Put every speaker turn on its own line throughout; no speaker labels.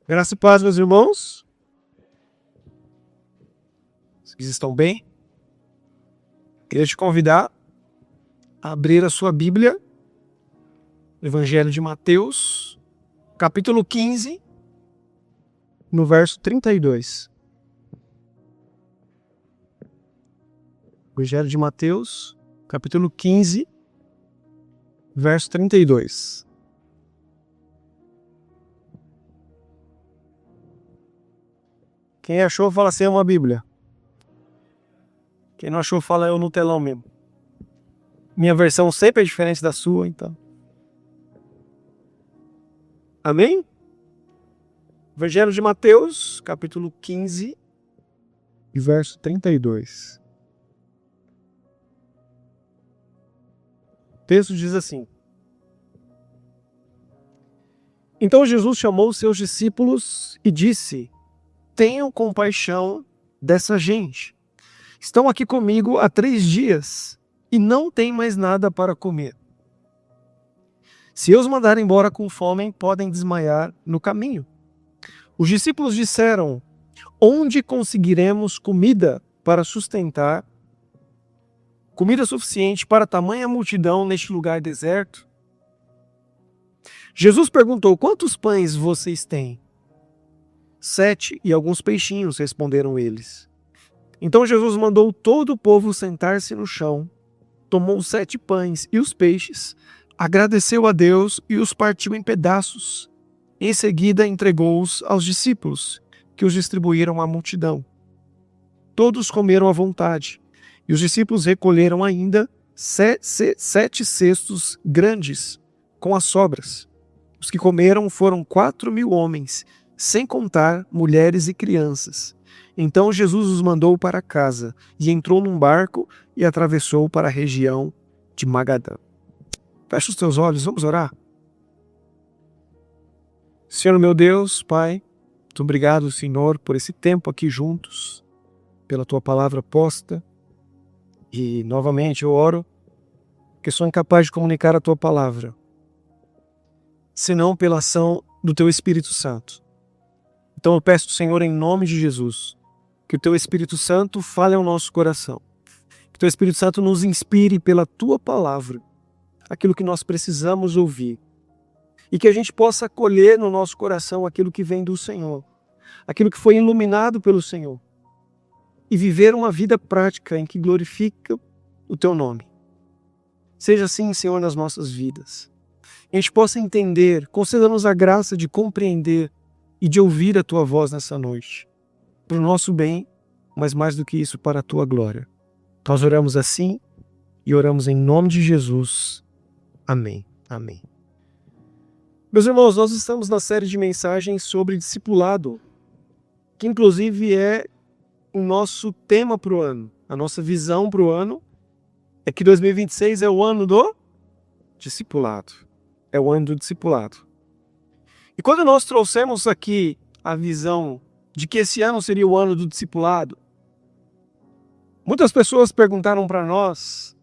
Graça e paz, meus irmãos. Vocês estão bem? Queria te convidar a abrir a sua Bíblia, no Evangelho de Mateus, capítulo 15, no verso 32. Evangelho de Mateus, capítulo 15, verso 32. Quem achou, fala assim, é uma Bíblia. Quem não achou, fala eu no telão mesmo. Minha versão sempre é diferente da sua, então. Amém? Evangelho de Mateus, capítulo 15, verso 32. O texto diz assim: Então Jesus chamou os seus discípulos e disse: Tenham compaixão dessa gente. Estão aqui comigo há 3 dias e não têm mais nada para comer. Se eu os mandar embora com fome, podem desmaiar no caminho. Os discípulos disseram: Onde conseguiremos comida para sustentar? Comida suficiente para tamanha multidão neste lugar deserto? Jesus perguntou: Quantos pães vocês têm? 7 e alguns peixinhos, responderam eles. Então Jesus mandou todo o povo sentar-se no chão, tomou os 7 pães e os peixes, agradeceu a Deus e os partiu em pedaços. Em seguida entregou-os aos discípulos, que os distribuíram à multidão. Todos comeram à vontade, e os discípulos recolheram ainda 7 cestos grandes, com as sobras. Os que comeram foram 4.000 homens, sem contar mulheres e crianças. Então Jesus os mandou para casa, e entrou num barco e atravessou para a região de Magadã. Fecha os teus olhos, vamos orar? Senhor meu Deus, Pai, muito obrigado, Senhor, por esse tempo aqui juntos, pela Tua palavra posta. E, novamente, eu oro que sou incapaz de comunicar a Tua palavra, senão pela ação do Teu Espírito Santo. Então eu peço, Senhor, em nome de Jesus, que o Teu Espírito Santo fale ao nosso coração. Que o Teu Espírito Santo nos inspire pela Tua palavra, aquilo que nós precisamos ouvir. E que a gente possa acolher no nosso coração aquilo que vem do Senhor, aquilo que foi iluminado pelo Senhor. E viver uma vida prática em que glorifica o Teu nome. Seja assim, Senhor, nas nossas vidas. Que a gente possa entender, conceda-nos a graça de compreender e de ouvir a Tua voz nessa noite. Para o nosso bem, mas mais do que isso, para a Tua glória. Nós oramos assim e oramos em nome de Jesus. Amém. Amém. Meus irmãos, nós estamos na série de mensagens sobre discipulado, que inclusive é o nosso tema para o ano. A nossa visão para o ano é que 2026 é o ano do discipulado. É o ano do discipulado. E quando nós trouxemos aqui a visão de que esse ano seria o ano do discipulado, muitas pessoas perguntaram para nós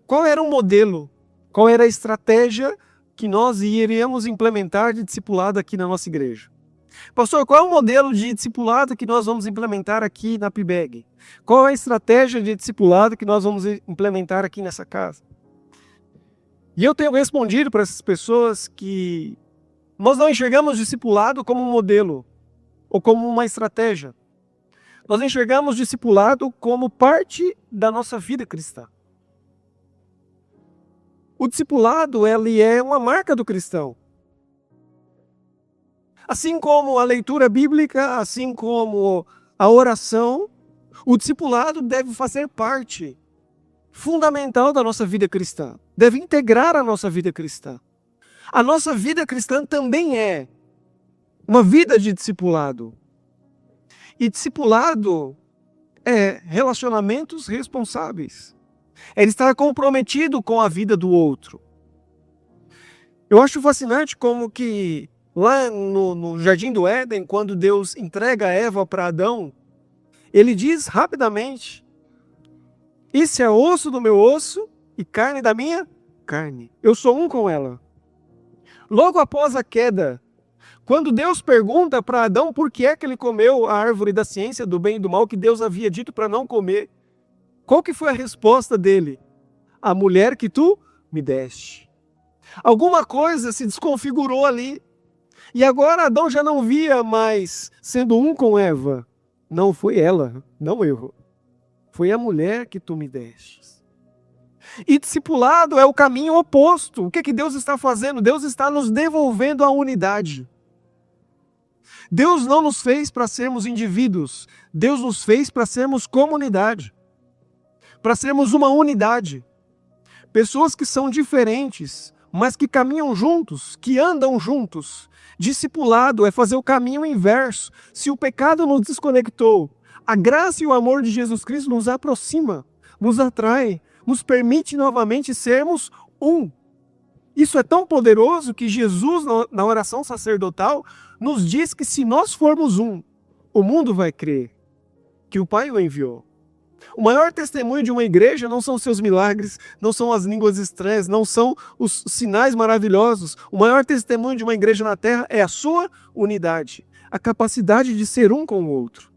qual era o modelo, qual era a estratégia que nós iríamos implementar de discipulado aqui na nossa igreja. Pastor, qual é o modelo de discipulado que nós vamos implementar aqui na PIBEG? Qual é a estratégia de discipulado que nós vamos implementar aqui nessa casa? E eu tenho respondido para essas pessoas que nós não enxergamos discipulado como um modelo ou como uma estratégia. Nós enxergamos discipulado como parte da nossa vida cristã. O discipulado, ele é uma marca do cristão. Assim como a leitura bíblica, assim como a oração, o discipulado deve fazer parte fundamental da nossa vida cristã. Deve integrar a nossa vida cristã. A nossa vida cristã também é uma vida de discipulado. E discipulado é relacionamentos responsáveis. É estar comprometido com a vida do outro. Eu acho fascinante como que lá no Jardim do Éden, quando Deus entrega Eva para Adão, ele diz rapidamente: Isso é osso do meu osso e carne da minha carne. Eu sou um com ela. Logo após a queda, Quando Deus pergunta para Adão por que é que ele comeu a árvore da ciência do bem e do mal que Deus havia dito para não comer, qual que foi a resposta dele? A mulher que tu me deste. Alguma coisa se desconfigurou ali. E agora Adão já não via mais sendo um com Eva. Não foi ela, não eu. Foi a mulher que tu me destes. E discipulado é o caminho oposto. O que Deus está fazendo? Deus está nos devolvendo a unidade. Deus não nos fez para sermos indivíduos. Deus nos fez para sermos comunidade. Para sermos uma unidade. Pessoas que são diferentes, mas que caminham juntos, que andam juntos. Discipulado é fazer o caminho inverso. Se o pecado nos desconectou, a graça e o amor de Jesus Cristo nos aproxima, nos atrai, nos permite novamente sermos um. Isso é tão poderoso que Jesus, na oração sacerdotal, nos diz que se nós formos um, o mundo vai crer que o Pai o enviou. O maior testemunho de uma igreja não são seus milagres, não são as línguas estranhas, não são os sinais maravilhosos. O maior testemunho de uma igreja na terra é a sua unidade, a capacidade de ser um com o outro.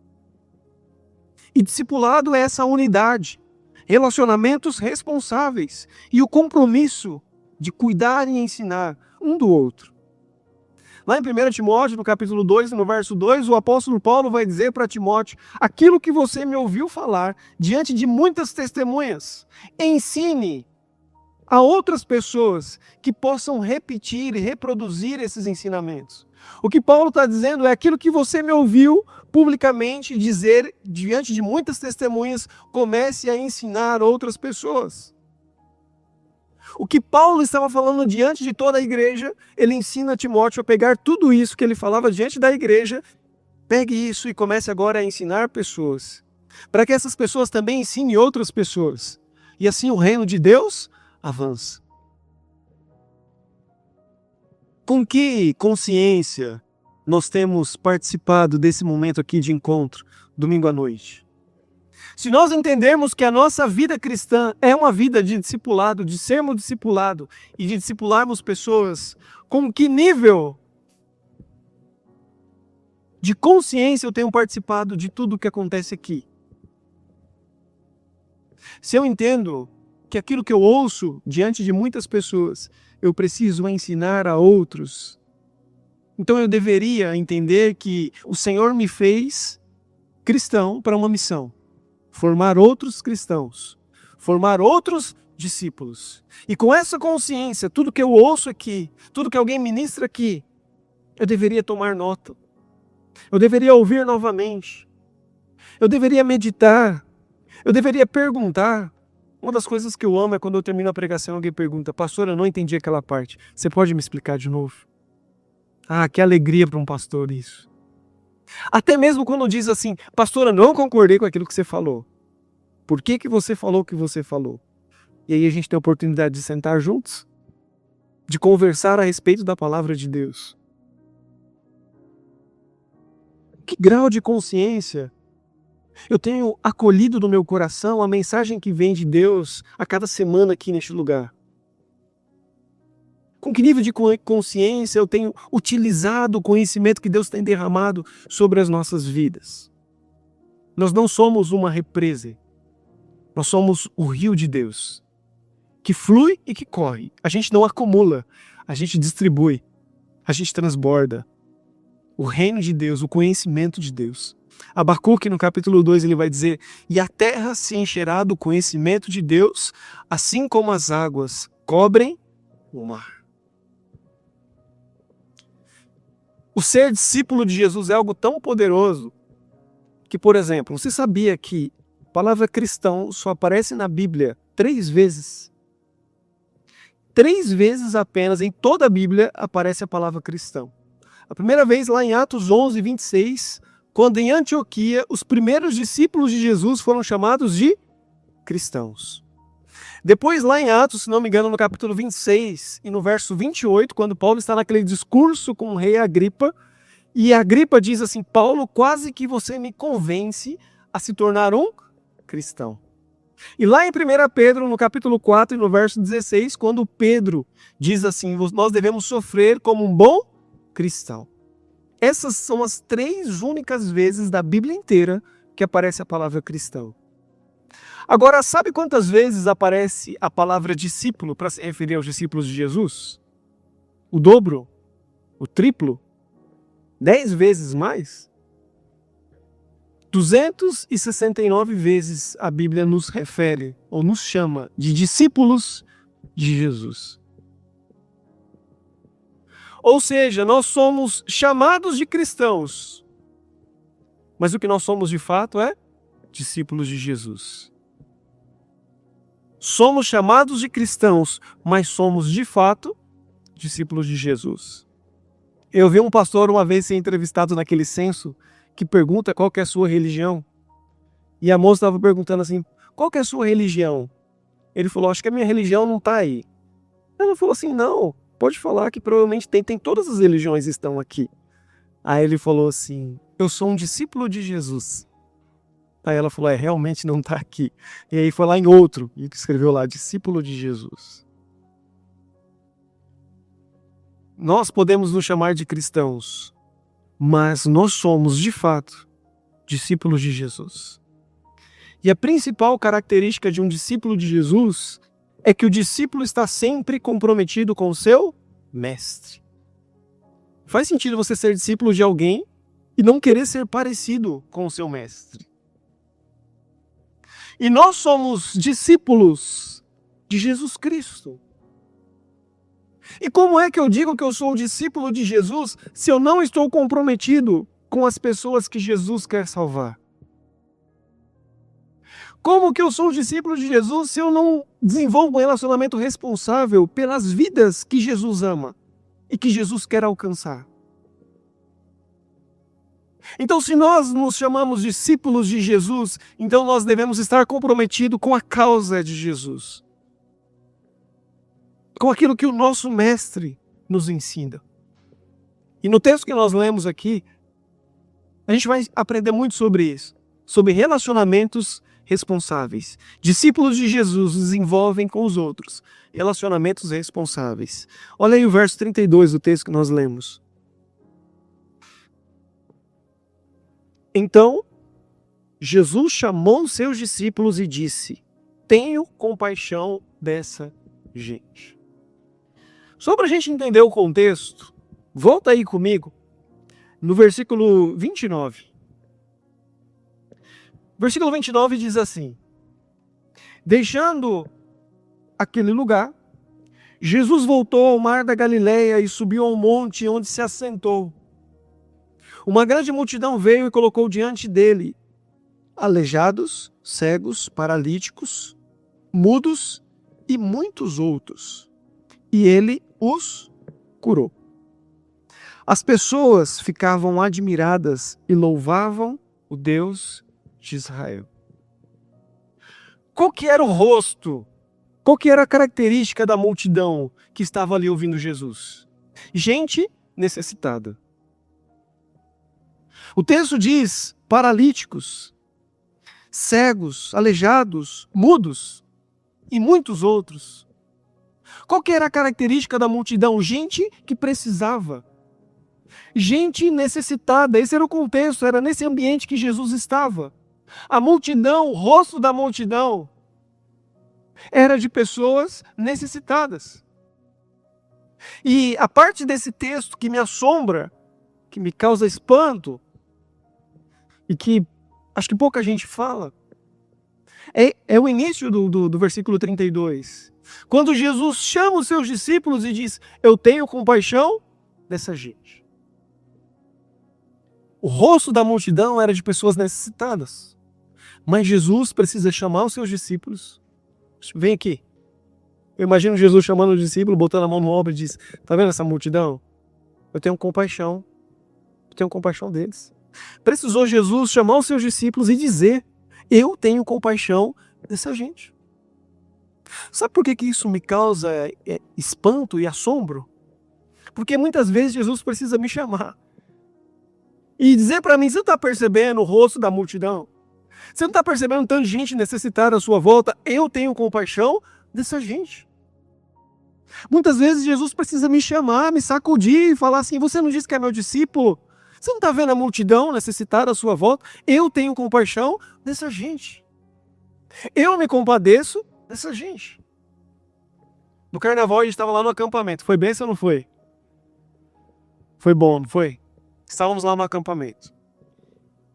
E discipulado é essa unidade, relacionamentos responsáveis e o compromisso de cuidar e ensinar um do outro. Lá em 1 Timóteo, no capítulo 2, no verso 2, o apóstolo Paulo vai dizer para Timóteo: aquilo que você me ouviu falar diante de muitas testemunhas, ensine a outras pessoas que possam repetir e reproduzir esses ensinamentos. O que Paulo está dizendo é aquilo que você me ouviu publicamente dizer diante de muitas testemunhas, comece a ensinar outras pessoas. O que Paulo estava falando diante de toda a igreja, ele ensina Timóteo a pegar tudo isso que ele falava diante da igreja, pegue isso e comece agora a ensinar pessoas, para que essas pessoas também ensinem outras pessoas. E assim o reino de Deus avança. Com que consciência nós temos participado desse momento aqui de encontro, domingo à noite? Se nós entendermos que a nossa vida cristã é uma vida de discipulado, de sermos discipulado e de discipularmos pessoas, com que nível de consciência eu tenho participado de tudo o que acontece aqui? Se eu entendo que aquilo que eu ouço diante de muitas pessoas, eu preciso ensinar a outros, então eu deveria entender que o Senhor me fez cristão para uma missão. Formar outros cristãos, formar outros discípulos. E com essa consciência, tudo que eu ouço aqui, tudo que alguém ministra aqui, eu deveria tomar nota. Eu deveria ouvir novamente. Eu deveria meditar. Eu deveria perguntar. Uma das coisas que eu amo é quando eu termino a pregação e alguém pergunta: pastor, eu não entendi aquela parte. Você pode me explicar de novo? Ah, que alegria para um pastor isso. Até mesmo quando diz assim: pastor, eu não concordei com aquilo que você falou. Por que você falou o que você falou? E aí a gente tem a oportunidade de sentar juntos, de conversar a respeito da palavra de Deus. Que grau de consciência eu tenho acolhido no meu coração a mensagem que vem de Deus a cada semana aqui neste lugar? Com que nível de consciência eu tenho utilizado o conhecimento que Deus tem derramado sobre as nossas vidas? Nós não somos uma represa. Nós somos o rio de Deus, que flui e que corre. A gente não acumula, a gente distribui, a gente transborda. O reino de Deus, o conhecimento de Deus. Abacuque, no capítulo 2, ele vai dizer: e a terra se encherá do conhecimento de Deus, assim como as águas cobrem o mar. O ser discípulo de Jesus é algo tão poderoso que, por exemplo, você sabia que a palavra cristão só aparece na Bíblia 3 vezes? 3 vezes apenas em toda a Bíblia aparece a palavra cristão. A primeira vez lá em Atos 11, 26, quando em Antioquia os primeiros discípulos de Jesus foram chamados de cristãos. Depois lá em Atos, se não me engano, no capítulo 26 e no verso 28, quando Paulo está naquele discurso com o rei Agripa, e Agripa diz assim: Paulo, quase que você me convence a se tornar um cristão. E lá em 1 Pedro, no capítulo 4 e no verso 16, quando Pedro diz assim: nós devemos sofrer como um bom cristão. Essas são as 3 únicas vezes da Bíblia inteira que aparece a palavra cristão. Agora, sabe quantas vezes aparece a palavra discípulo para se referir aos discípulos de Jesus? O dobro? O triplo? 10 vezes mais? 269 vezes a Bíblia nos refere ou nos chama de discípulos de Jesus. Ou seja, nós somos chamados de cristãos, mas o que nós somos de fato é discípulos de Jesus. Somos chamados de cristãos, mas somos de fato discípulos de Jesus. Eu vi um pastor uma vez ser entrevistado naquele censo que pergunta qual que é a sua religião. E a moça estava perguntando assim, qual que é a sua religião? Ele falou, acho que a minha religião não está aí. Ela falou assim, não, pode falar que provavelmente tem todas as religiões estão aqui. Aí ele falou assim, eu sou um discípulo de Jesus. Aí ela falou, realmente não está aqui. E aí foi lá em outro, e escreveu lá, discípulo de Jesus. Nós podemos nos chamar de cristãos, mas nós somos, de fato, discípulos de Jesus. E a principal característica de um discípulo de Jesus é que o discípulo está sempre comprometido com o seu mestre. Faz sentido você ser discípulo de alguém e não querer ser parecido com o seu mestre. E nós somos discípulos de Jesus Cristo. E como é que eu digo que eu sou um discípulo de Jesus se eu não estou comprometido com as pessoas que Jesus quer salvar? Como que eu sou um discípulo de Jesus se eu não desenvolvo um relacionamento responsável pelas vidas que Jesus ama e que Jesus quer alcançar? Então, se nós nos chamamos discípulos de Jesus, então nós devemos estar comprometidos com a causa de Jesus. Com aquilo que o nosso mestre nos ensina. E no texto que nós lemos aqui, a gente vai aprender muito sobre isso. Sobre relacionamentos responsáveis. Discípulos de Jesus desenvolvem com os outros relacionamentos responsáveis. Olha aí o verso 32 do texto que nós lemos. Então, Jesus chamou os seus discípulos e disse, tenho compaixão dessa gente. Só para a gente entender o contexto, volta aí comigo no versículo 29. Versículo 29 diz assim, deixando aquele lugar, Jesus voltou ao mar da Galileia e subiu ao monte onde se assentou. Uma grande multidão veio e colocou diante dele aleijados, cegos, paralíticos, mudos e muitos outros. E ele os curou. As pessoas ficavam admiradas e louvavam o Deus de Israel. Qual que era o rosto? Qual que era a característica da multidão que estava ali ouvindo Jesus? Gente necessitada. O texto diz paralíticos, cegos, aleijados, mudos e muitos outros. Qual que era a característica da multidão? Gente que precisava. Gente necessitada. Esse era o contexto, era nesse ambiente que Jesus estava. A multidão, o rosto da multidão, era de pessoas necessitadas. E a parte desse texto que me assombra, que me causa espanto, e que acho que pouca gente fala, é o início do versículo 32. Quando Jesus chama os seus discípulos e diz, eu tenho compaixão dessa gente. O rosto da multidão era de pessoas necessitadas. Mas Jesus precisa chamar os seus discípulos. Vem aqui. Eu imagino Jesus chamando o discípulo, botando a mão no ombro e diz, tá vendo essa multidão? Eu tenho compaixão. Eu tenho compaixão deles. Precisou Jesus chamar os seus discípulos e dizer, eu tenho compaixão dessa gente. Sabe por que isso me causa espanto e assombro? Porque muitas vezes Jesus precisa me chamar e dizer para mim, você não está percebendo o rosto da multidão? Você não está percebendo tanta gente necessitada à sua volta? Eu tenho compaixão dessa gente. Muitas vezes Jesus precisa me chamar, me sacudir e falar assim, você não disse que é meu discípulo? Você não está vendo a multidão necessitada à sua volta? Eu tenho compaixão dessa gente. Eu me compadeço dessa gente. No carnaval a gente estava lá no acampamento. Foi bem ou não foi? Foi bom, não foi? Estávamos lá no acampamento.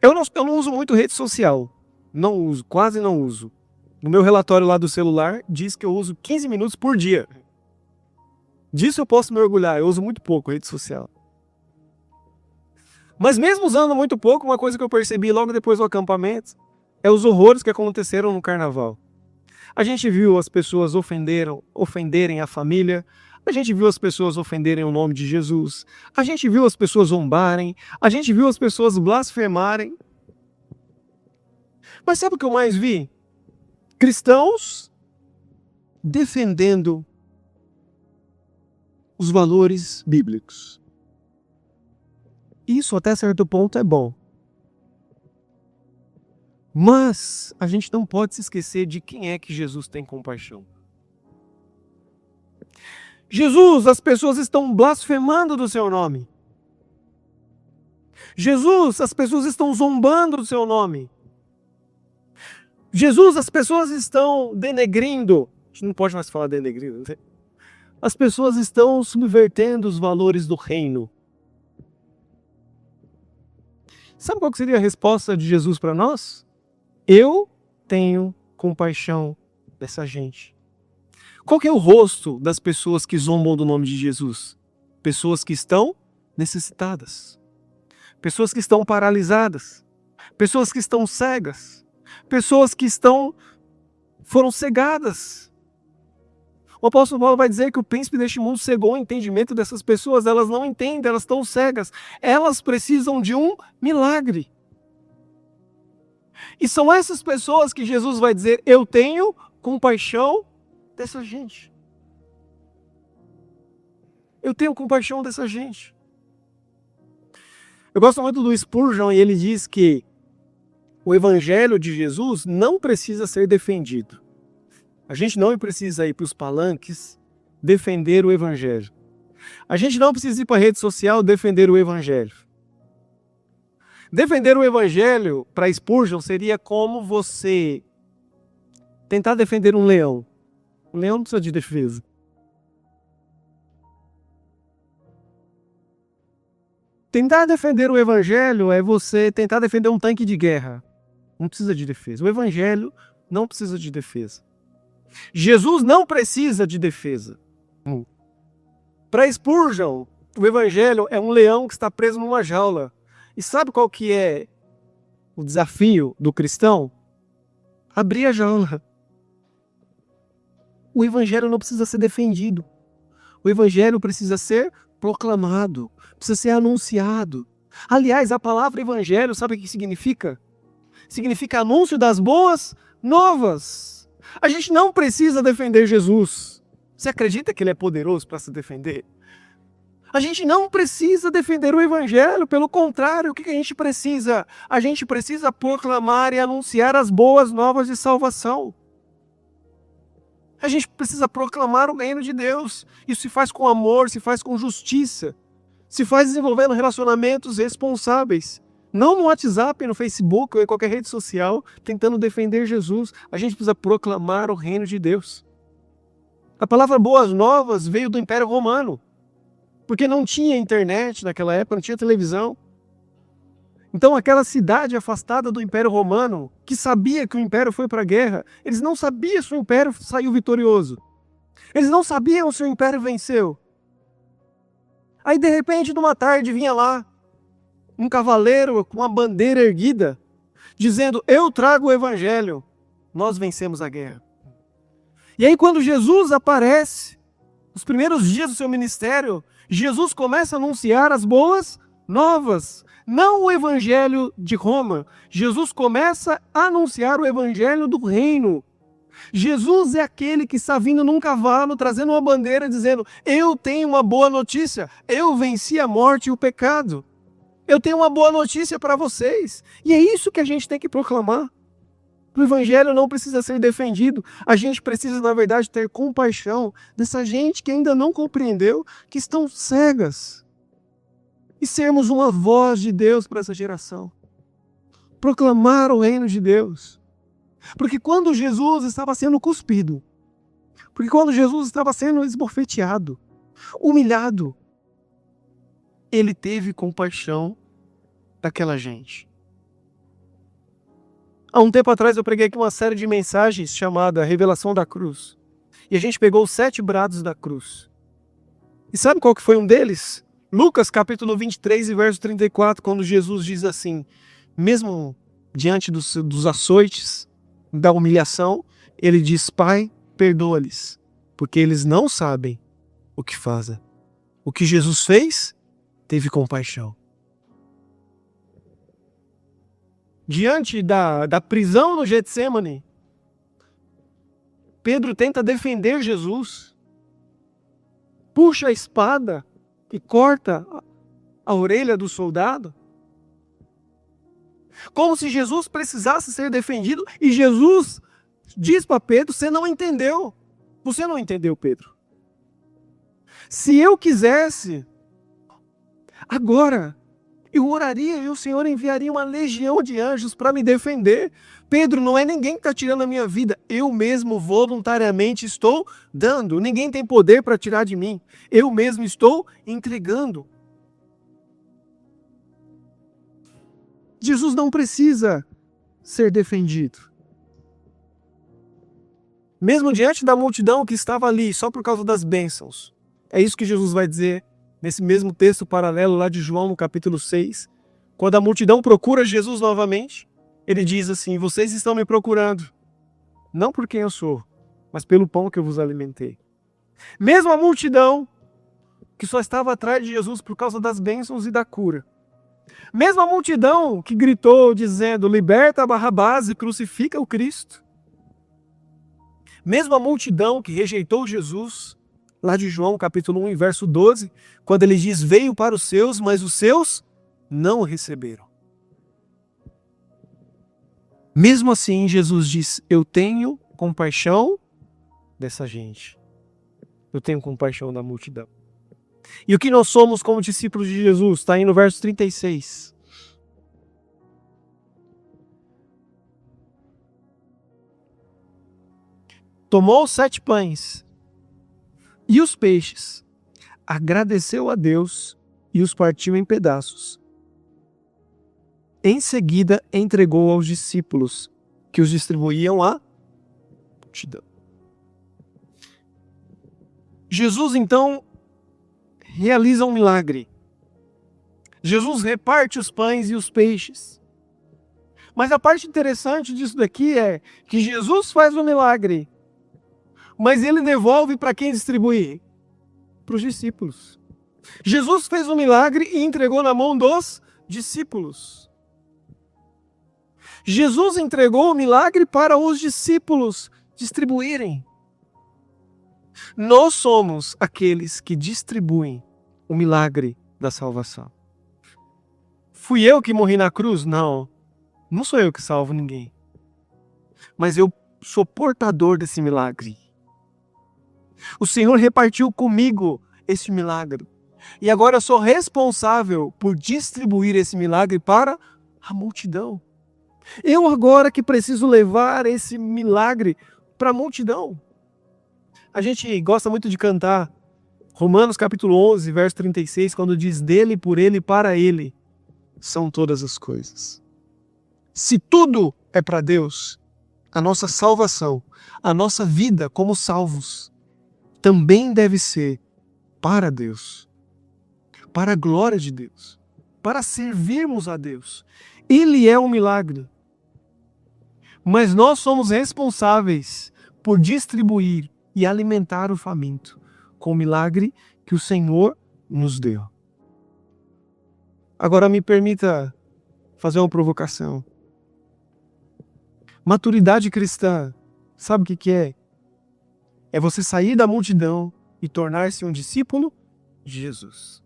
Eu não uso muito rede social. Não uso, quase não uso. No meu relatório lá do celular, diz que eu uso 15 minutos por dia. Disso eu posso me orgulhar, eu uso muito pouco rede social. Mas mesmo usando muito pouco, uma coisa que eu percebi logo depois do acampamento é os horrores que aconteceram no carnaval. A gente viu as pessoas ofenderem a família, a gente viu as pessoas ofenderem o nome de Jesus, a gente viu as pessoas zombarem, a gente viu as pessoas blasfemarem. Mas sabe o que eu mais vi? Cristãos defendendo os valores bíblicos. Isso até certo ponto é bom. Mas a gente não pode se esquecer de quem é que Jesus tem compaixão. Jesus, as pessoas estão blasfemando do seu nome. Jesus, as pessoas estão zombando do seu nome. Jesus, as pessoas estão denegrindo. A gente não pode mais falar denegrindo, né? As pessoas estão subvertendo os valores do reino. Sabe qual seria a resposta de Jesus para nós? Eu tenho compaixão dessa gente. Qual que é o rosto das pessoas que zombam do nome de Jesus? Pessoas que estão necessitadas. Pessoas que estão paralisadas. Pessoas que estão cegas. Pessoas que foram cegadas. O apóstolo Paulo vai dizer que o príncipe deste mundo cegou o entendimento dessas pessoas. Elas não entendem, elas estão cegas. Elas precisam de um milagre. E são essas pessoas que Jesus vai dizer, eu tenho compaixão dessa gente. Eu tenho compaixão dessa gente. Eu gosto muito do Spurgeon e ele diz que o evangelho de Jesus não precisa ser defendido. A gente não precisa ir para os palanques defender o evangelho. A gente não precisa ir para a rede social defender o evangelho. Defender o evangelho para Spurgeon seria como você tentar defender um leão. O leão não precisa de defesa. Tentar defender o evangelho é você tentar defender um tanque de guerra. Não precisa de defesa. O evangelho não precisa de defesa. Jesus não precisa de defesa. Para Spurgeon, o evangelho é um leão que está preso numa jaula. E sabe qual que é o desafio do cristão? Abrir a jaula. O evangelho não precisa ser defendido. O evangelho precisa ser proclamado, precisa ser anunciado. Aliás, a palavra evangelho, sabe o que significa? Significa anúncio das boas novas. A gente não precisa defender Jesus. Você acredita que ele é poderoso para se defender? A gente não precisa defender o evangelho, pelo contrário, o que a gente precisa? A gente precisa proclamar e anunciar as boas novas de salvação. A gente precisa proclamar o reino de Deus. Isso se faz com amor, se faz com justiça, se faz desenvolvendo relacionamentos responsáveis. Não no WhatsApp, no Facebook ou em qualquer rede social, tentando defender Jesus. A gente precisa proclamar o reino de Deus. A palavra boas novas veio do Império Romano. Porque não tinha internet naquela época, não tinha televisão. Então aquela cidade afastada do Império Romano, que sabia que o Império foi para a guerra, eles não sabiam se o Império saiu vitorioso. Eles não sabiam se o Império venceu. Aí de repente, numa tarde, vinha lá um cavaleiro com uma bandeira erguida, dizendo, eu trago o Evangelho, nós vencemos a guerra. E aí quando Jesus aparece, nos primeiros dias do seu ministério, Jesus começa a anunciar as boas novas, não o evangelho de Roma. Jesus começa a anunciar o evangelho do reino. Jesus é aquele que está vindo num cavalo, trazendo uma bandeira, dizendo, eu tenho uma boa notícia, eu venci a morte e o pecado. Eu tenho uma boa notícia para vocês. E é isso que a gente tem que proclamar. O evangelho não precisa ser defendido. A gente precisa, na verdade, ter compaixão dessa gente que ainda não compreendeu, que estão cegas. e sermos uma voz de Deus para essa geração. Proclamar o reino de Deus. Porque quando Jesus estava sendo cuspido, porque quando Jesus estava sendo esbofeteado, humilhado, ele teve compaixão daquela gente. Há um tempo atrás eu preguei aqui uma série de mensagens chamada Revelação da Cruz. E a gente pegou os 7 brados da cruz. E sabe qual que foi um deles? Lucas capítulo 23 e verso 34, quando Jesus diz assim, mesmo diante dos açoites, da humilhação, ele diz, Pai, perdoa-lhes, porque eles não sabem o que fazem. O que Jesus fez? Teve compaixão. Diante da prisão no Getsêmani, Pedro tenta defender Jesus, puxa a espada e corta a orelha do soldado, como se Jesus precisasse ser defendido, e Jesus diz para Pedro, você não entendeu, Pedro. Se eu quisesse, agora, eu oraria e o Senhor enviaria uma legião de anjos para me defender. Pedro, não é ninguém que está tirando a minha vida. Eu mesmo voluntariamente estou dando. Ninguém tem poder para tirar de mim. Eu mesmo estou entregando. Jesus não precisa ser defendido. Mesmo diante da multidão que estava ali, só por causa das bênçãos. É isso que Jesus vai dizer nesse mesmo texto paralelo lá de João, no capítulo 6. Quando a multidão procura Jesus novamente, ele diz assim, vocês estão me procurando, não por quem eu sou, mas pelo pão que eu vos alimentei. Mesmo a multidão que só estava atrás de Jesus por causa das bênçãos e da cura. Mesmo a multidão que gritou dizendo, liberta Barrabás e crucifica o Cristo. Mesmo a multidão que rejeitou Jesus, lá de João capítulo 1, verso 12, quando ele diz, veio para os seus, mas os seus não o receberam. Mesmo assim, Jesus diz, eu tenho compaixão dessa gente. Eu tenho compaixão da multidão. E o que nós somos como discípulos de Jesus? Está aí no verso 36. Tomou os 7 pães e os peixes, agradeceu a Deus e os partiu em pedaços. Em seguida, entregou aos discípulos, que os distribuíam à multidão. Jesus, então, realiza um milagre. Jesus reparte os pães e os peixes. Mas a parte interessante disso daqui é que Jesus faz o milagre, mas ele devolve para quem distribuir? Para os discípulos. Jesus fez o milagre e entregou na mão dos discípulos. Jesus entregou o milagre para os discípulos distribuírem. Nós somos aqueles que distribuem o milagre da salvação. Fui eu que morri na cruz? Não. Não sou eu que salvo ninguém. Mas eu sou portador desse milagre. O Senhor repartiu comigo esse milagre. E agora eu sou responsável por distribuir esse milagre para a multidão. Eu agora que preciso levar esse milagre para a multidão. A gente gosta muito de cantar Romanos capítulo 11, verso 36, quando diz dele, por ele e para ele são todas as coisas. Se tudo é para Deus, a nossa salvação, a nossa vida como salvos, também deve ser para Deus, para a glória de Deus, para servirmos a Deus. Ele é um milagre. Mas nós somos responsáveis por distribuir e alimentar o faminto com o milagre que o Senhor nos deu. Agora me permita fazer uma provocação. Maturidade cristã, sabe o que é? É você sair da multidão e tornar-se um discípulo de Jesus.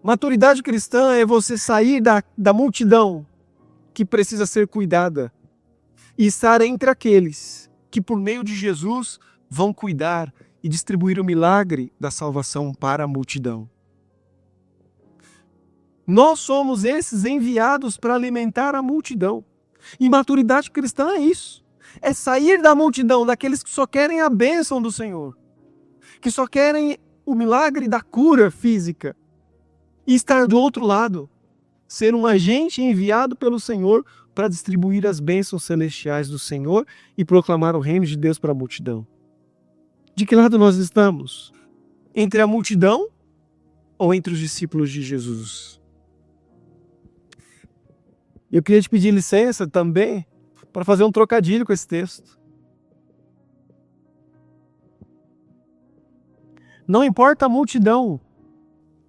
Maturidade cristã é você sair da multidão que precisa ser cuidada e estar entre aqueles que, por meio de Jesus, vão cuidar e distribuir o milagre da salvação para a multidão. Nós somos esses enviados para alimentar a multidão. E maturidade cristã é isso. É sair da multidão, daqueles que só querem a bênção do Senhor, que só querem o milagre da cura física, e estar do outro lado, ser um agente enviado pelo Senhor para distribuir as bênçãos celestiais do Senhor e proclamar o reino de Deus para a multidão. De que lado nós estamos? Entre a multidão ou entre os discípulos de Jesus? Eu queria te pedir licença também para fazer um trocadilho com esse texto. Não importa a multidão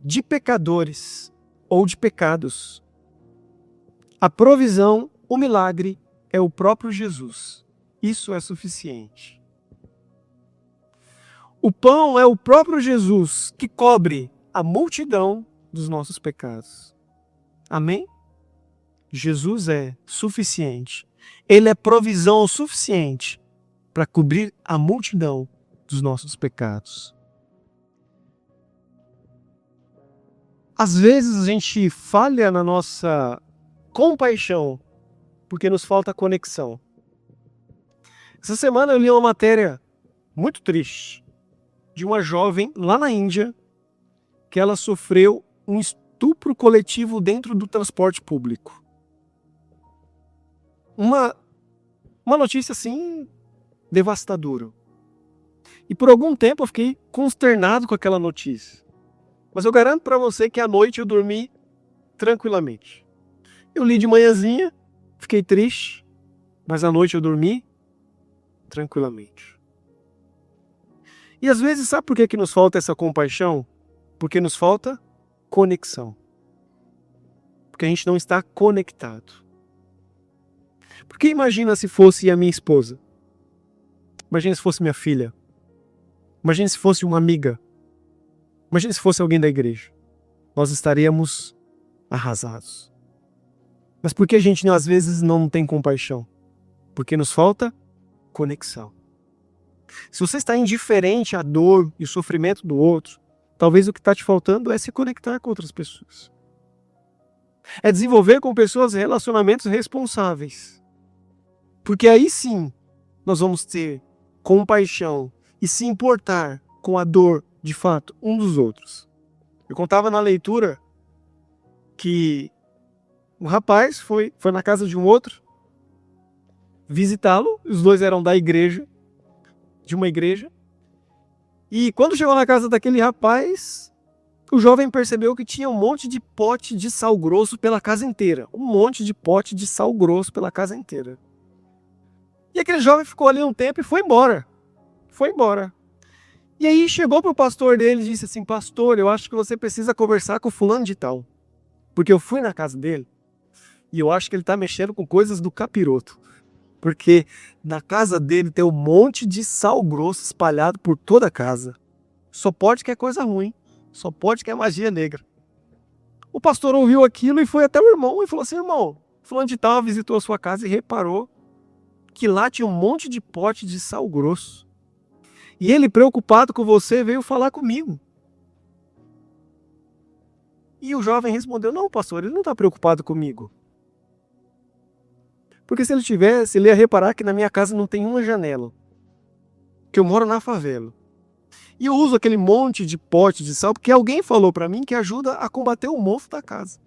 de pecadores ou de pecados, a provisão, o milagre é o próprio Jesus. Isso é suficiente. O pão é o próprio Jesus que cobre a multidão dos nossos pecados. Amém? Jesus é suficiente. Ele é provisão suficiente para cobrir a multidão dos nossos pecados. Às vezes a gente falha na nossa compaixão porque nos falta conexão. Essa semana eu li uma matéria muito triste de uma jovem lá na Índia que ela sofreu um estupro coletivo dentro do transporte público. Uma notícia assim devastadora. E por algum tempo eu fiquei consternado com aquela notícia. Mas eu garanto para você que à noite eu dormi tranquilamente. Eu li de manhãzinha, fiquei triste, mas à noite eu dormi tranquilamente. E às vezes, sabe por que nos falta essa compaixão? Porque nos falta conexão. Porque a gente não está conectado. Porque imagina se fosse a minha esposa. Imagina se fosse minha filha. Imagina se fosse uma amiga. Imagina se fosse alguém da igreja. Nós estaríamos arrasados. Mas por que a gente às vezes não tem compaixão? Porque nos falta conexão. Se você está indiferente à dor e ao sofrimento do outro, talvez o que está te faltando é se conectar com outras pessoas. É desenvolver com pessoas relacionamentos responsáveis. Porque aí sim nós vamos ter compaixão e se importar com a dor, de fato, um dos outros. Eu contava na leitura que um rapaz foi na casa de um outro visitá-lo, os dois eram da igreja, de uma igreja, e quando chegou na casa daquele rapaz, o jovem percebeu que tinha um monte de pote de sal grosso pela casa inteira. Um monte de pote de sal grosso pela casa inteira. E aquele jovem ficou ali um tempo e foi embora. Foi embora. E aí chegou pro pastor dele e disse assim: pastor, eu acho que você precisa conversar com fulano de tal. Porque eu fui na casa dele e eu acho que ele está mexendo com coisas do capiroto. Porque na casa dele tem um monte de sal grosso espalhado por toda a casa. Só pode que é coisa ruim. Só pode que é magia negra. O pastor ouviu aquilo e foi até o irmão e falou assim: irmão, fulano de tal visitou a sua casa e reparou que lá tinha um monte de pote de sal grosso. E ele, preocupado com você, veio falar comigo. E o jovem respondeu: não, pastor, ele não está preocupado comigo. Porque se ele tivesse, ele ia reparar que na minha casa não tem uma janela. Que eu moro na favela. E eu uso aquele monte de pote de sal porque alguém falou para mim que ajuda a combater o mofo da casa.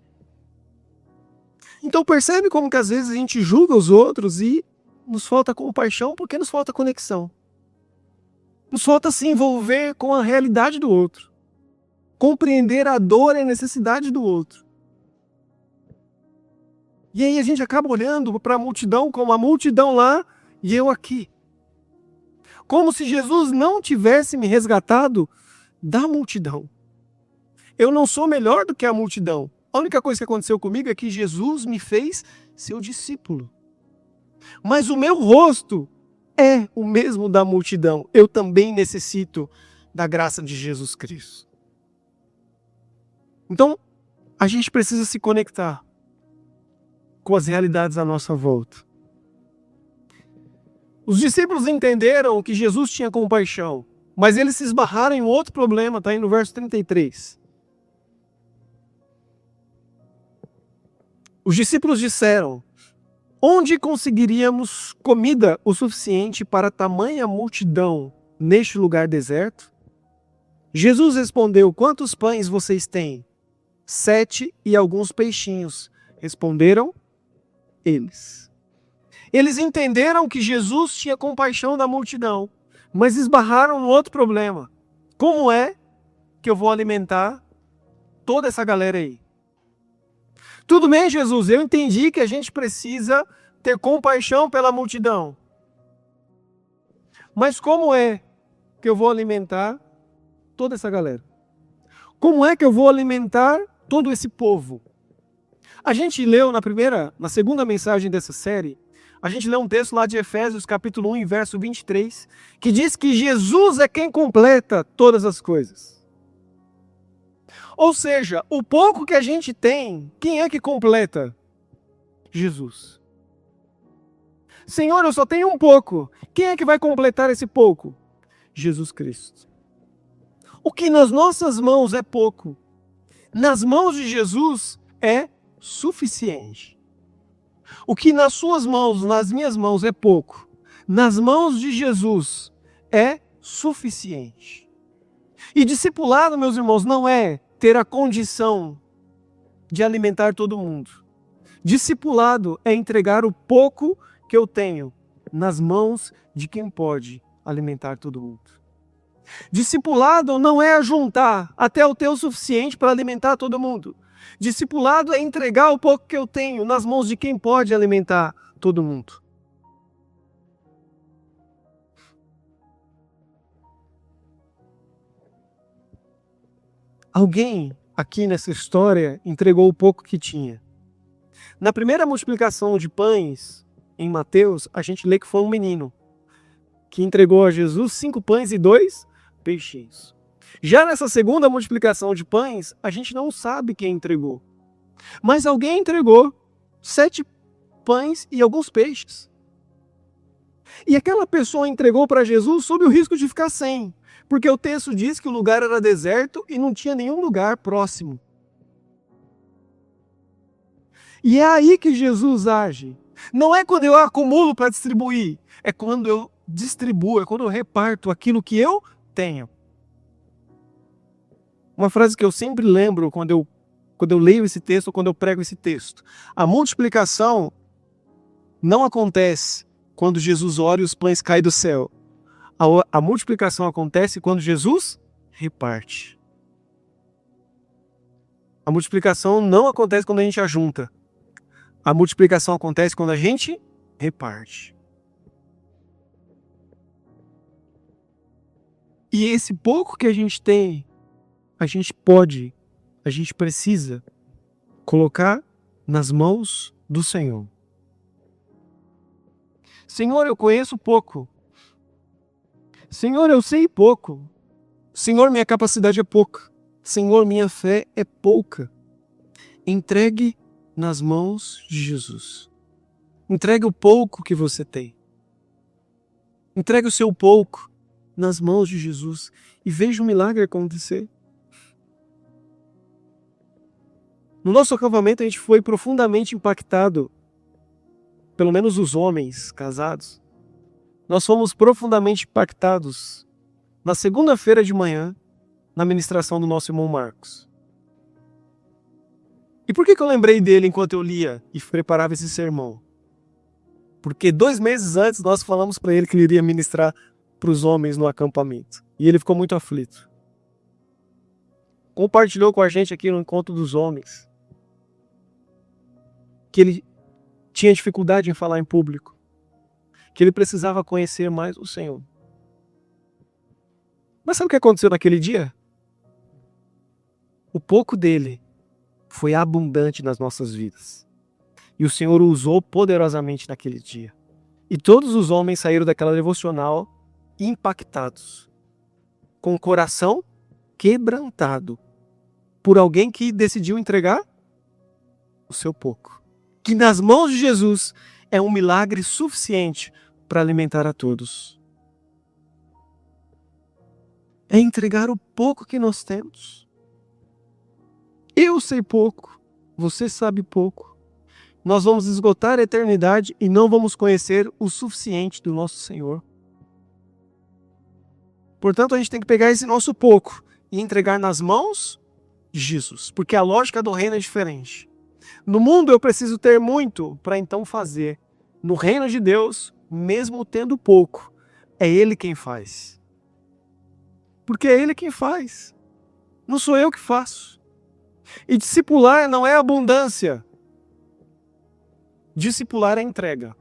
Então percebe como que às vezes a gente julga os outros e nos falta compaixão porque nos falta conexão. Nos falta se envolver com a realidade do outro. Compreender a dor e a necessidade do outro. E aí a gente acaba olhando para a multidão como a multidão lá e eu aqui. Como se Jesus não tivesse me resgatado da multidão. Eu não sou melhor do que a multidão. A única coisa que aconteceu comigo é que Jesus me fez seu discípulo. Mas o meu rosto é o mesmo da multidão. Eu também necessito da graça de Jesus Cristo. Então, a gente precisa se conectar com as realidades à nossa volta. Os discípulos entenderam que Jesus tinha compaixão, mas eles se esbarraram em outro problema, está aí no verso 33. Os discípulos disseram: onde conseguiríamos comida o suficiente para tamanha multidão neste lugar deserto? Jesus respondeu: quantos pães vocês têm? 7 e alguns peixinhos, responderam eles. Eles entenderam que Jesus tinha compaixão da multidão, mas esbarraram no outro problema. Como é que eu vou alimentar toda essa galera aí? Tudo bem, Jesus, eu entendi que a gente precisa ter compaixão pela multidão. Mas como é que eu vou alimentar toda essa galera? Como é que eu vou alimentar todo esse povo? A gente leu na segunda mensagem dessa série, a gente leu um texto lá de Efésios, capítulo 1, verso 23, que diz que Jesus é quem completa todas as coisas. Ou seja, o pouco que a gente tem, quem é que completa? Jesus. Senhor, eu só tenho um pouco. Quem é que vai completar esse pouco? Jesus Cristo. O que nas nossas mãos é pouco, nas mãos de Jesus é suficiente. O que nas suas mãos, nas minhas mãos é pouco, nas mãos de Jesus é suficiente. E discipulado, meus irmãos, não é ter a condição de alimentar todo mundo. Discipulado é entregar o pouco que eu tenho nas mãos de quem pode alimentar todo mundo. Discipulado não é ajuntar até eu ter o suficiente para alimentar todo mundo. Discipulado é entregar o pouco que eu tenho nas mãos de quem pode alimentar todo mundo. Alguém aqui nessa história entregou o pouco que tinha. Na primeira multiplicação de pães, em Mateus, a gente lê que foi um menino que entregou a Jesus 5 pães e 2 peixinhos. Já nessa segunda multiplicação de pães, a gente não sabe quem entregou. Mas alguém entregou 7 pães e alguns peixes. E aquela pessoa entregou para Jesus sob o risco de ficar sem, porque o texto diz que o lugar era deserto e não tinha nenhum lugar próximo. E é aí que Jesus age. Não é quando eu acumulo para distribuir, é quando eu distribuo, é quando eu reparto aquilo que eu tenho. Uma frase que eu sempre lembro quando eu leio esse texto ou quando eu prego esse texto. A multiplicação não acontece quando Jesus ora e os pães caem do céu. A multiplicação acontece quando Jesus reparte. A multiplicação não acontece quando a gente ajunta. A multiplicação acontece quando a gente reparte. E esse pouco que a gente tem, a gente precisa colocar nas mãos do Senhor. Senhor, eu conheço pouco. Senhor, eu sei pouco. Senhor, minha capacidade é pouca. Senhor, minha fé é pouca. Entregue nas mãos de Jesus. Entregue o pouco que você tem. Entregue o seu pouco nas mãos de Jesus e veja o milagre acontecer. No nosso acampamento a gente foi profundamente impactado, pelo menos os homens casados. Nós fomos profundamente impactados na segunda-feira de manhã, na ministração do nosso irmão Marcos. E por que eu lembrei dele enquanto eu lia e preparava esse sermão? Porque 2 meses antes nós falamos para ele que ele iria ministrar para os homens no acampamento. E ele ficou muito aflito. Compartilhou com a gente aqui no encontro dos homens que ele tinha dificuldade em falar em público, que ele precisava conhecer mais o Senhor. Mas sabe o que aconteceu naquele dia? O pouco dele foi abundante nas nossas vidas. E o Senhor o usou poderosamente naquele dia. E todos os homens saíram daquela devocional impactados, com o coração quebrantado, por alguém que decidiu entregar o seu pouco. Que nas mãos de Jesus é um milagre suficiente para alimentar a todos. É entregar o pouco que nós temos. Eu sei pouco, você sabe pouco. nós vamos esgotar a eternidade e não vamos conhecer o suficiente do nosso Senhor. Portanto, a gente tem que pegar esse nosso pouco e entregar nas mãos de Jesus, porque a lógica do reino é diferente. No mundo eu preciso ter muito para então fazer. No reino de Deus, mesmo tendo pouco, é Ele quem faz. Porque é Ele quem faz. Não sou eu que faço. E discipular não é abundância. Discipular é entrega.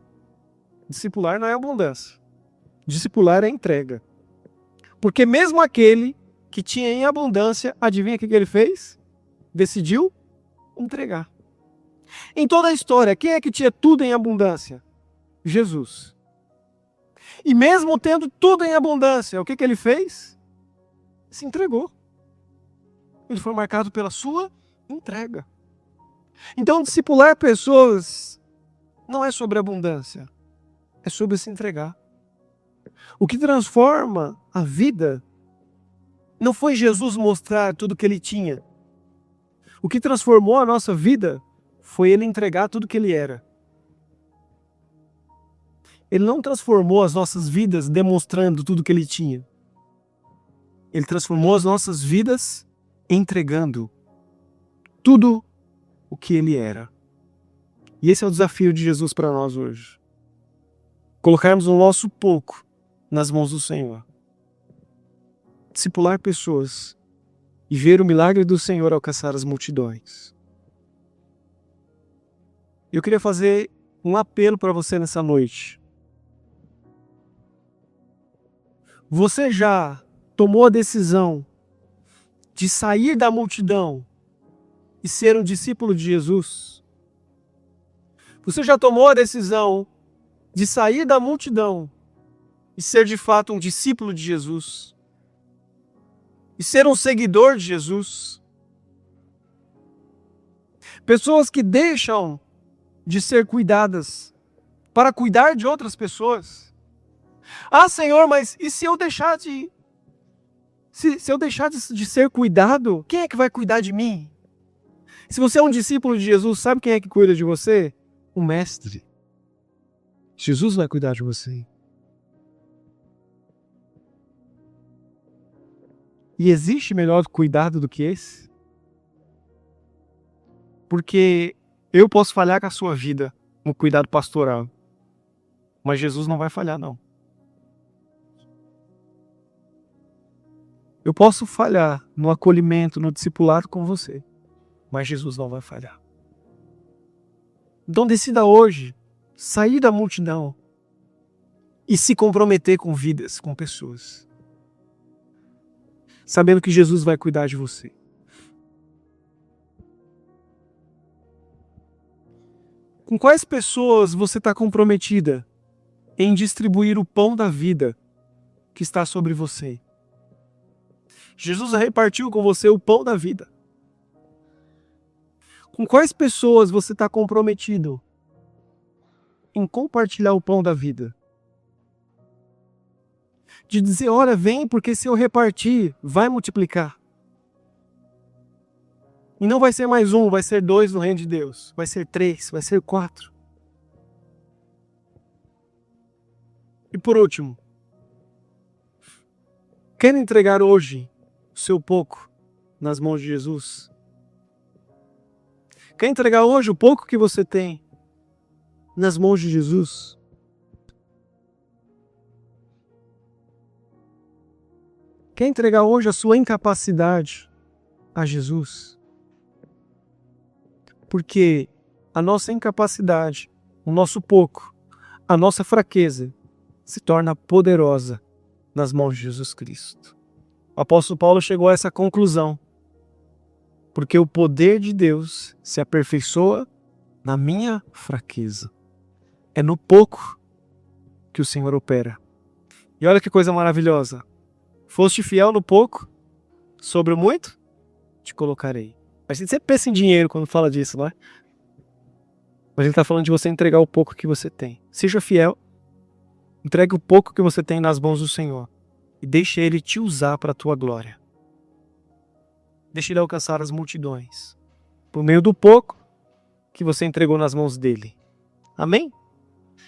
Discipular não é abundância. Discipular é entrega. Porque mesmo aquele que tinha em abundância, adivinha o que ele fez? Decidiu entregar. Em toda a história, quem é que tinha tudo em abundância? Jesus. E mesmo tendo tudo em abundância, o que ele fez? Se entregou. Ele foi marcado pela sua entrega. Então, discipular pessoas não é sobre abundância, é sobre se entregar. O que transforma a vida não foi Jesus mostrar tudo o que ele tinha. O que transformou a nossa vida foi ele entregar tudo que ele era. Ele não transformou as nossas vidas demonstrando tudo que ele tinha. Ele transformou as nossas vidas entregando tudo o que ele era. E esse é o desafio de Jesus para nós hoje. Colocarmos o nosso pouco nas mãos do Senhor. Discipular pessoas e ver o milagre do Senhor alcançar as multidões. Eu queria fazer um apelo para você nessa noite. Você já tomou a decisão de sair da multidão e ser um discípulo de Jesus? Você já tomou a decisão de sair da multidão e ser de fato um discípulo de Jesus? E ser um seguidor de Jesus? Pessoas que deixam de ser cuidadas para cuidar de outras pessoas. Ah, Senhor, mas e se eu deixar de... Se eu deixar de ser cuidado, quem é que vai cuidar de mim? Se você é um discípulo de Jesus, sabe quem é que cuida de você? O Mestre. Jesus vai cuidar de você. E existe melhor cuidado do que esse? Porque eu posso falhar com a sua vida no cuidado pastoral, mas Jesus não vai falhar, não. Eu posso falhar no acolhimento, no discipulado com você, mas Jesus não vai falhar. Então decida hoje sair da multidão e se comprometer com vidas, com pessoas, sabendo que Jesus vai cuidar de você. Com quais pessoas você está comprometida em distribuir o pão da vida que está sobre você? Jesus repartiu com você o pão da vida. Com quais pessoas você está comprometido em compartilhar o pão da vida? De dizer, olha, vem, porque se eu repartir, vai multiplicar. E não vai ser mais um, vai ser 2 no reino de Deus. Vai ser 3, vai ser 4. E por último, quer entregar hoje o seu pouco nas mãos de Jesus? Quer entregar hoje o pouco que você tem nas mãos de Jesus? Quer entregar hoje a sua incapacidade a Jesus? Porque a nossa incapacidade, o nosso pouco, a nossa fraqueza se torna poderosa nas mãos de Jesus Cristo. O apóstolo Paulo chegou a essa conclusão. Porque o poder de Deus se aperfeiçoa na minha fraqueza. É no pouco que o Senhor opera. E olha que coisa maravilhosa. Foste fiel no pouco, sobre o muito te colocarei. A gente sempre pensa em dinheiro quando fala disso, não é? Mas ele está falando de você entregar o pouco que você tem. Seja fiel, entregue o pouco que você tem nas mãos do Senhor e deixe Ele te usar para a tua glória. Deixe Ele alcançar as multidões, por meio do pouco que você entregou nas mãos dele. Amém?